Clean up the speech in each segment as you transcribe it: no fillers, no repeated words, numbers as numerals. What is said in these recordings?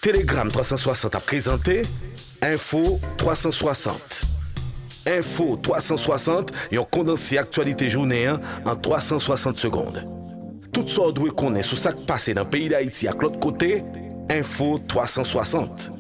Telegram 360 a présenté Info 360. Info 360, un condensé actualité journée en 360 secondes. Tout ça doit connaître sur ce qui passe dans le pays d'Haïti à l'autre côté, Info 360.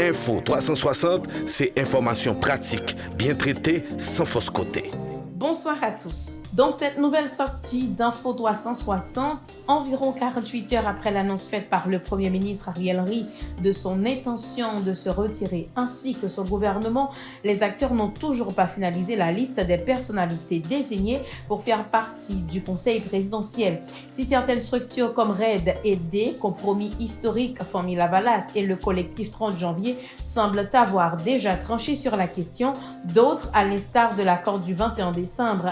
Info 360, c'est information pratique, bien traitée, sans fausse côté. Bonsoir à tous. Dans cette nouvelle sortie d'Info 360, environ 48 heures après l'annonce faite par le Premier ministre Ariel Henry de son intention de se retirer ainsi que son gouvernement, les acteurs n'ont toujours pas finalisé la liste des personnalités désignées pour faire partie du Conseil présidentiel. Si certaines structures comme RAID et D, Compromis historique, Famille Lavalas et le collectif 30 janvier semblent avoir déjà tranché sur la question, d'autres, à l'instar de l'accord du 21 décembre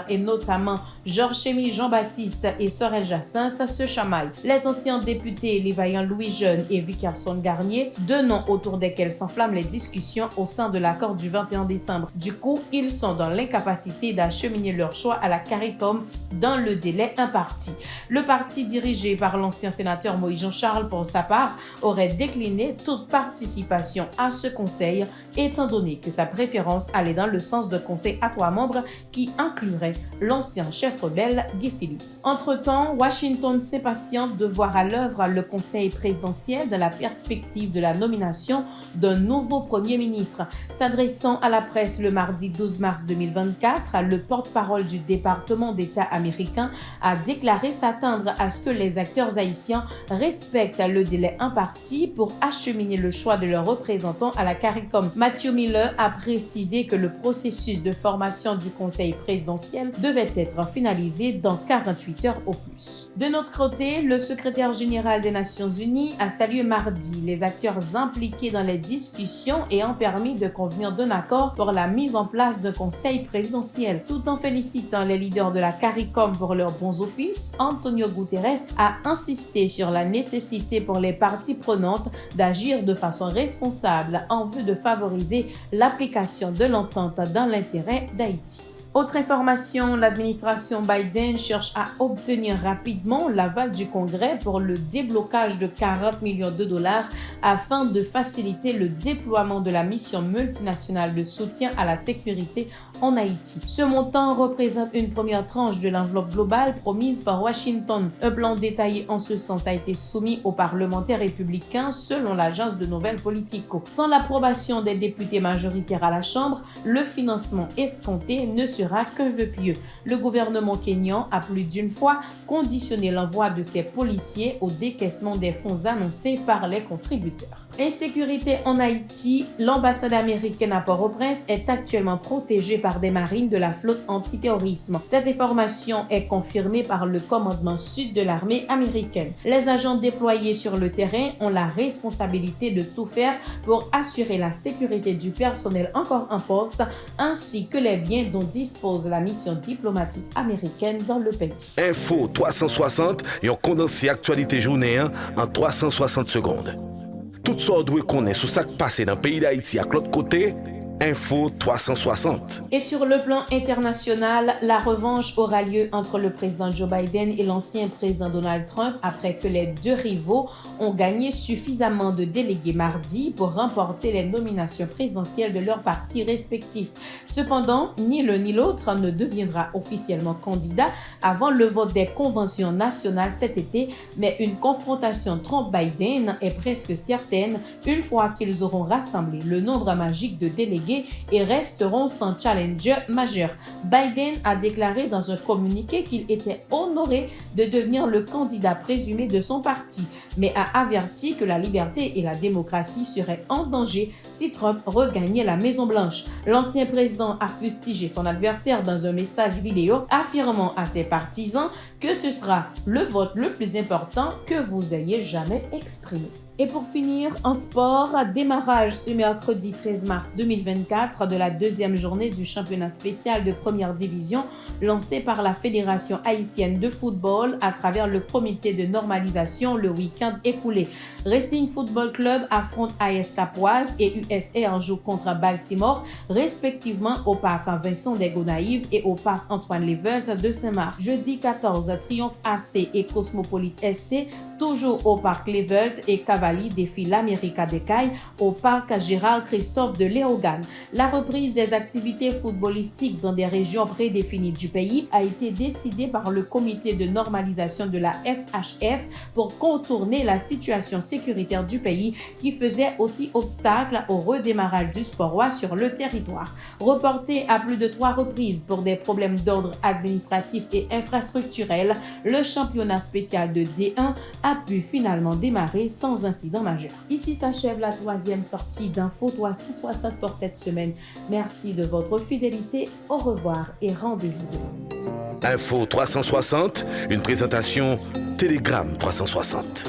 et notamment Georges Chémy, Jean-Baptiste et Sorel Jacinthe se chamaillent. Les anciens députés, les vaillants Louis Jeune et Vickerson Garnier, deux noms autour desquels s'enflamment les discussions au sein de l'accord du 21 décembre. Du coup, ils sont dans l'incapacité d'acheminer leur choix à la CARICOM dans le délai imparti. Le parti dirigé par l'ancien sénateur Moïse Jean-Charles, pour sa part, aurait décliné toute participation à ce conseil, étant donné que sa préférence allait dans le sens d'un conseil à 3 membres qui inclurait l'ancien chef rebelle Guy Philippe. Entre-temps, Washington s'impatiente de voir à l'œuvre le conseil présidentiel dans la perspective de la nomination d'un nouveau premier ministre. S'adressant à la presse le mardi 12 mars 2024, le porte-parole du département d'État américain a déclaré s'attendre à ce que les acteurs haïtiens respectent le délai imparti pour acheminer le choix de leurs représentants à la CARICOM. Matthew Miller a précisé que le processus de formation du conseil présidentiel devait être finalisé dans 48 heures au plus. De notre côté, le secrétaire général des Nations Unies a salué mardi les acteurs impliqués dans les discussions ayant permis de convenir d'un accord pour la mise en place d'un conseil présidentiel. Tout en félicitant les leaders de la CARICOM pour leurs bons offices, Antonio Guterres a insisté sur la nécessité pour les parties prenantes d'agir de façon responsable en vue de favoriser l'application de l'entente dans l'intérêt d'Haïti. Autre information, l'administration Biden cherche à obtenir rapidement l'aval du Congrès pour le déblocage de 40 millions de dollars afin de faciliter le déploiement de la mission multinationale de soutien à la sécurité en Haïti. Ce montant représente une première tranche de l'enveloppe globale promise par Washington. Un plan détaillé en ce sens a été soumis aux parlementaires républicains selon l'agence de nouvelles Politico. Sans l'approbation des députés majoritaires à la Chambre, le financement escompté ne sera qu'un vœu pieux. Le gouvernement kényan a plus d'une fois conditionné l'envoi de ses policiers au décaissement des fonds annoncés par les contributeurs. Insécurité en Haïti, l'ambassade américaine à Port-au-Prince est actuellement protégée par des marines de la flotte antiterrorisme. Cette information est confirmée par le commandement sud de l'armée américaine. Les agents déployés sur le terrain ont la responsabilité de tout faire pour assurer la sécurité du personnel encore en poste ainsi que les biens dont dispose la mission diplomatique américaine dans le pays. Info 360, un condensé actualité journée en 360 secondes. Tout ça doit connaître sur ce qui passe dans le pays d'Haïti à l'autre côté, Info 360. Et sur le plan international, la revanche aura lieu entre le président Joe Biden et l'ancien président Donald Trump après que les deux rivaux ont gagné suffisamment de délégués mardi pour remporter les nominations présidentielles de leurs partis respectifs. Cependant, ni l'un ni l'autre ne deviendra officiellement candidat avant le vote des conventions nationales cet été, mais une confrontation Trump-Biden est presque certaine une fois qu'ils auront rassemblé le nombre magique de délégués et resteront sans challenger majeur. Biden a déclaré dans un communiqué qu'il était honoré de devenir le candidat présumé de son parti, mais a averti que la liberté et la démocratie seraient en danger si Trump regagnait la Maison-Blanche. L'ancien président a fustigé son adversaire dans un message vidéo, affirmant à ses partisans que ce sera le vote le plus important que vous ayez jamais exprimé. Et pour finir, en sport, démarrage ce mercredi 13 mars 2024 de la deuxième journée du championnat spécial de première division lancé par la Fédération haïtienne de football à travers le comité de normalisation le week-end écoulé. Racing Football Club affronte AS Capoise et USR joue contre Baltimore, respectivement au parc Vincent des Gonaïves et au parc Antoine Léveult de Saint-Marc. Jeudi 14, Triomphe AC et Cosmopolite SC Toujours au parc Levelt et Cavalli défie l'América des Cailles au parc Gérald-Christophe de Léogane. La reprise des activités footballistiques dans des régions prédéfinies du pays a été décidée par le comité de normalisation de la FHF pour contourner la situation sécuritaire du pays qui faisait aussi obstacle au redémarrage du sport sur le territoire. Reporté à plus de 3 reprises pour des problèmes d'ordre administratif et infrastructurel, le championnat spécial de D1 a pu finalement démarrer sans incident majeur. Ici s'achève la 3e sortie d'Info 360 pour cette semaine. Merci de votre fidélité. Au revoir et rendez-vous demain. Info 360, une présentation Télégramme 360.